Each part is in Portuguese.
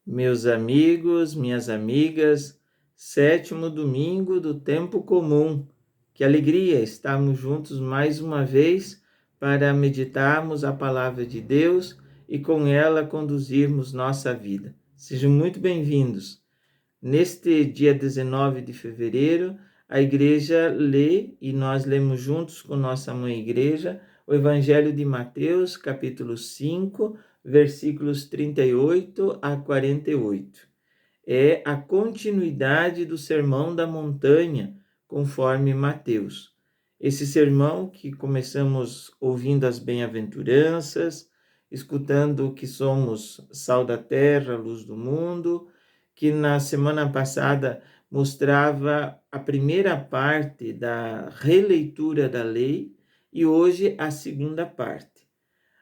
Meus amigos, minhas amigas, sétimo domingo do tempo comum. Que alegria estarmos juntos mais uma vez para meditarmos a palavra de Deus e com ela conduzirmos nossa vida. Sejam muito bem-vindos. Neste dia 19 de fevereiro, a igreja lê e nós lemos juntos com nossa mãe igreja o Evangelho de Mateus, capítulo 5, versículos 38 a 48. É a continuidade do Sermão da Montanha, conforme Mateus. Esse sermão que começamos ouvindo as bem-aventuranças, escutando que somos sal da terra, luz do mundo, que na semana passada mostrava a primeira parte da releitura da lei e hoje a segunda parte.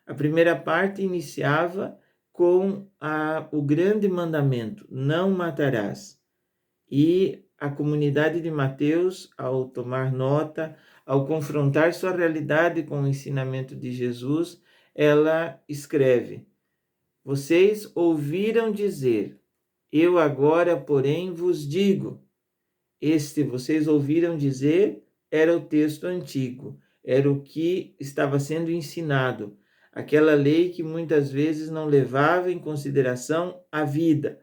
A primeira parte iniciava com o grande mandamento, não matarás. E a comunidade de Mateus, ao tomar nota, ao confrontar sua realidade com o ensinamento de Jesus, ela escreve: vocês ouviram dizer, eu agora, porém, vos digo. Este, vocês ouviram dizer, era o texto antigo, era o que estava sendo ensinado, aquela lei que muitas vezes não levava em consideração a vida.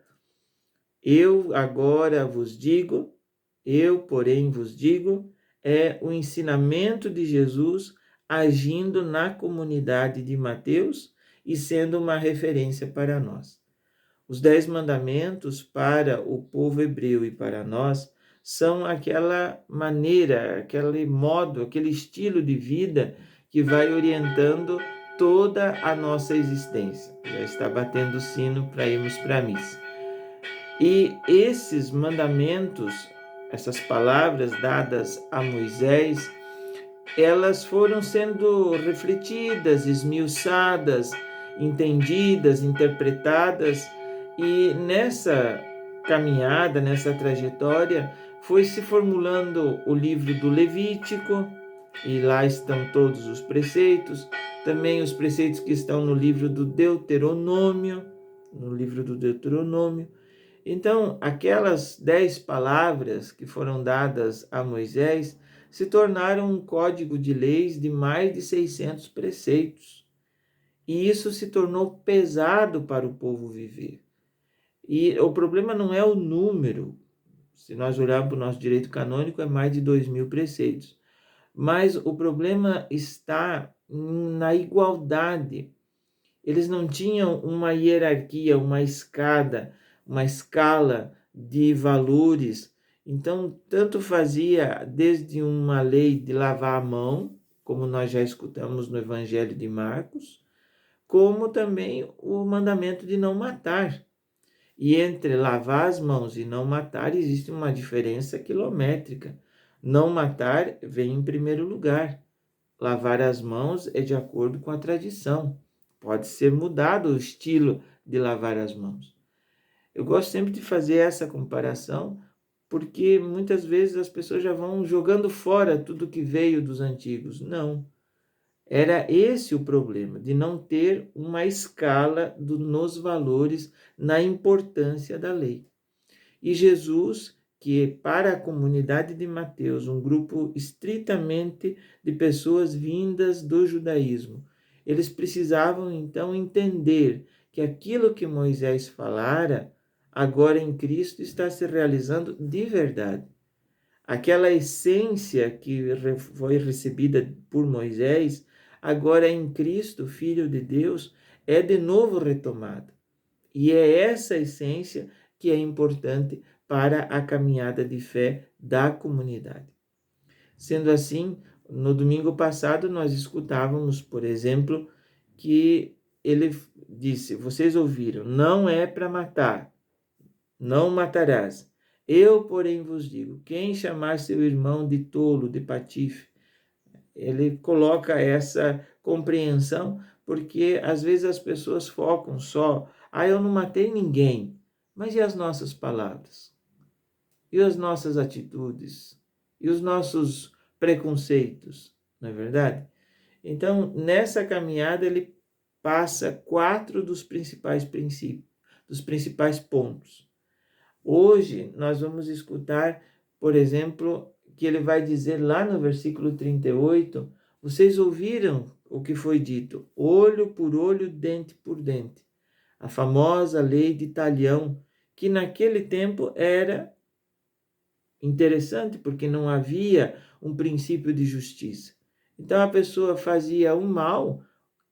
Eu agora vos digo, eu, porém, vos digo, é o ensinamento de Jesus agindo na comunidade de Mateus e sendo uma referência para nós. Os 10 mandamentos para o povo hebreu e para nós são aquela maneira, aquele modo, aquele estilo de vida que vai orientando toda a nossa existência. Já está batendo o sino para irmos para a missa. E esses mandamentos, essas palavras dadas a Moisés, elas foram sendo refletidas, esmiuçadas, entendidas, interpretadas, e nessa caminhada, nessa trajetória, foi se formulando o livro do Levítico, e lá estão todos os preceitos, também os preceitos que estão no livro do Deuteronômio, Então, aquelas 10 palavras que foram dadas a Moisés se tornaram um código de leis de mais de 600 preceitos. E isso se tornou pesado para o povo viver. E o problema não é o número. Se nós olharmos para o nosso direito canônico, é mais de 2.000 preceitos. Mas o problema está na igualdade. Eles não tinham uma hierarquia, uma escala de valores. Então, tanto fazia desde uma lei de lavar a mão, como nós já escutamos no Evangelho de Marcos, como também o mandamento de não matar. E entre lavar as mãos e não matar existe uma diferença quilométrica. Não matar vem em primeiro lugar. Lavar as mãos é de acordo com a tradição. Pode ser mudado o estilo de lavar as mãos. Eu gosto sempre de fazer essa comparação, porque muitas vezes as pessoas já vão jogando fora tudo que veio dos antigos. Não. Era esse o problema, de não ter uma escala nos valores, na importância da lei. E Jesus, que para a comunidade de Mateus, um grupo estritamente de pessoas vindas do judaísmo, eles precisavam então entender que aquilo que Moisés falara, agora em Cristo está se realizando de verdade. Aquela essência que foi recebida por Moisés, agora em Cristo, Filho de Deus, é de novo retomada. E é essa essência que é importante para a caminhada de fé da comunidade. Sendo assim, no domingo passado nós escutávamos, por exemplo, que ele disse: vocês ouviram, não é para matar, não matarás. Eu, porém, vos digo: quem chamar seu irmão de tolo, de patife, ele coloca essa compreensão, porque às vezes as pessoas focam só: eu não matei ninguém. Mas e as nossas palavras? E as nossas atitudes? E os nossos preconceitos? Não é verdade? Então, nessa caminhada, ele passa 4 dos principais princípios. dos principais pontos. Hoje nós vamos escutar, por exemplo, que ele vai dizer lá no versículo 38, vocês ouviram o que foi dito, olho por olho, dente por dente. A famosa lei de Talião, que naquele tempo era interessante, porque não havia um princípio de justiça. Então a pessoa fazia um mal,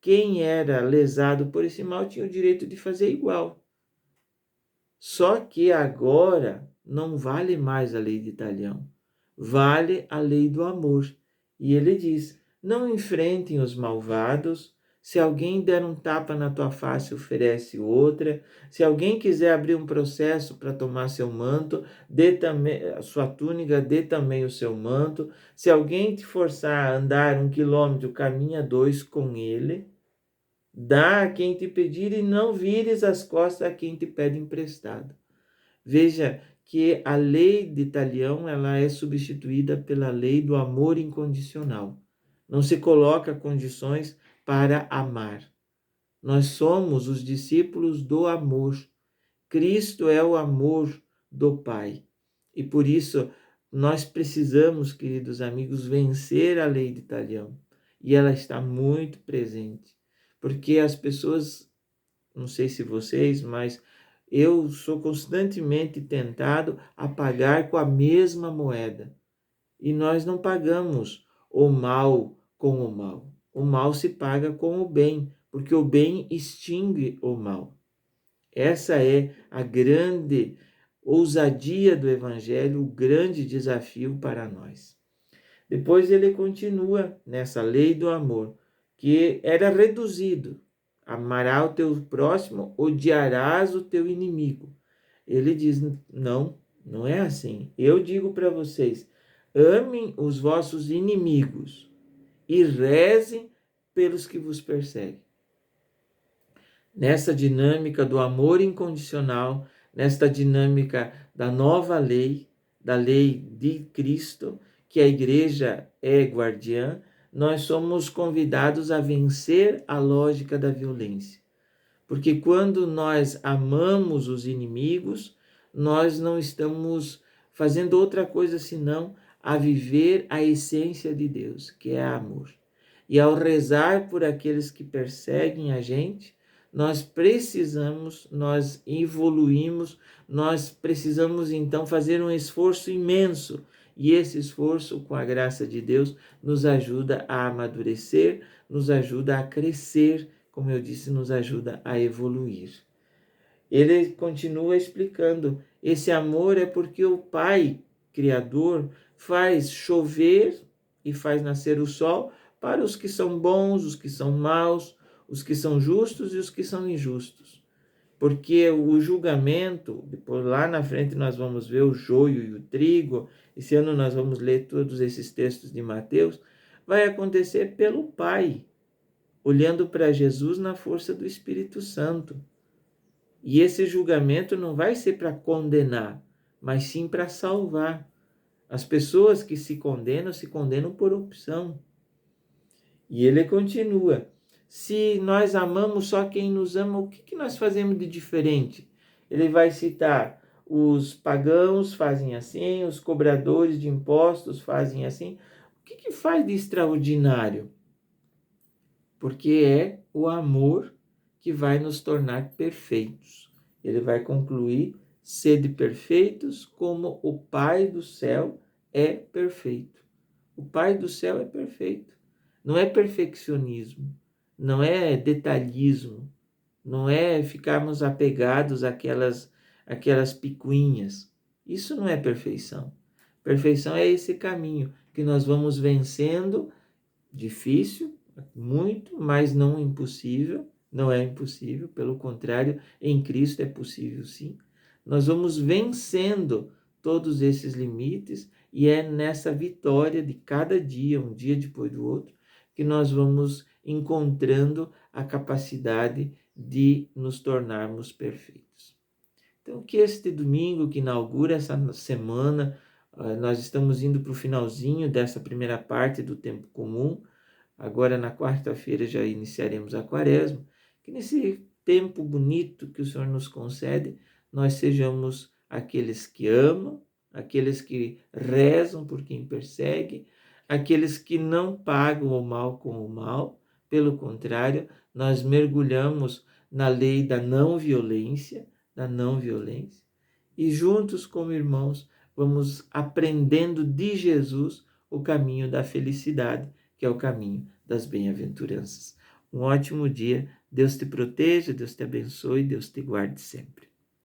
quem era lesado por esse mal tinha o direito de fazer igual. Só que agora não vale mais a lei de Talião, vale a lei do amor. E ele diz: não enfrentem os malvados. Se alguém der um tapa na tua face, oferece outra. Se alguém quiser abrir um processo para tomar seu manto, dê também a sua túnica, dê também o seu manto. Se alguém te forçar a andar 1 quilômetro, caminha 2 com ele. Dá a quem te pedir e não vires as costas a quem te pede emprestado. Veja que a lei de Talião ela é substituída pela lei do amor incondicional. Não se coloca condições para amar. Nós somos os discípulos do amor. Cristo é o amor do Pai. E por isso nós precisamos, queridos amigos, vencer a lei de Talião. E ela está muito presente. Porque as pessoas, não sei se vocês, mas eu sou constantemente tentado a pagar com a mesma moeda. E nós não pagamos o mal com o mal. O mal se paga com o bem, porque o bem extingue o mal. Essa é a grande ousadia do Evangelho, o grande desafio para nós. Depois ele continua nessa lei do amor, que era reduzido. Amarás o teu próximo, odiarás o teu inimigo. Ele diz, não, não é assim. Eu digo para vocês, amem os vossos inimigos e rezem pelos que vos perseguem. Nessa dinâmica do amor incondicional, nesta dinâmica da nova lei, da lei de Cristo, que a igreja é guardiã, nós somos convidados a vencer a lógica da violência. Porque quando nós amamos os inimigos, nós não estamos fazendo outra coisa senão a viver a essência de Deus, que é amor. E ao rezar por aqueles que perseguem a gente, nós precisamos, nós evoluímos, nós precisamos então fazer um esforço imenso. E esse esforço, com a graça de Deus, nos ajuda a amadurecer, nos ajuda a crescer, como eu disse, nos ajuda a evoluir. Ele continua explicando, esse amor é porque o Pai Criador faz chover e faz nascer o sol para os que são bons, os que são maus, os que são justos e os que são injustos. Porque o julgamento, depois lá na frente nós vamos ver o joio e o trigo, esse ano nós vamos ler todos esses textos de Mateus, vai acontecer pelo Pai, olhando para Jesus na força do Espírito Santo. E esse julgamento não vai ser para condenar, mas sim para salvar. As pessoas que se condenam por opção. E ele continua, se nós amamos só quem nos ama, o que nós fazemos de diferente? Ele vai citar, os pagãos fazem assim, os cobradores de impostos fazem assim. O que faz de extraordinário? Porque é o amor que vai nos tornar perfeitos. Ele vai concluir, sede perfeitos como o Pai do céu é perfeito. O Pai do céu é perfeito. Não é perfeccionismo, não é detalhismo, não é ficarmos apegados àquelas picuinhas. Isso não é perfeição. Perfeição é esse caminho que nós vamos vencendo, difícil, muito, mas não impossível. Não é impossível, pelo contrário, em Cristo é possível sim. Nós vamos vencendo todos esses limites e é nessa vitória de cada dia, um dia depois do outro, que nós vamos encontrando a capacidade de nos tornarmos perfeitos. Então, que este domingo que inaugura essa semana, nós estamos indo para o finalzinho dessa primeira parte do tempo comum. Agora, na quarta-feira, já iniciaremos a quaresma. Que nesse tempo bonito que o Senhor nos concede, nós sejamos aqueles que amam, aqueles que rezam por quem persegue, aqueles que não pagam o mal com o mal. Pelo contrário, nós mergulhamos na lei da não violência, e juntos como irmãos vamos aprendendo de Jesus o caminho da felicidade, que é o caminho das bem-aventuranças. Um ótimo dia, Deus te proteja, Deus te abençoe, Deus te guarde sempre.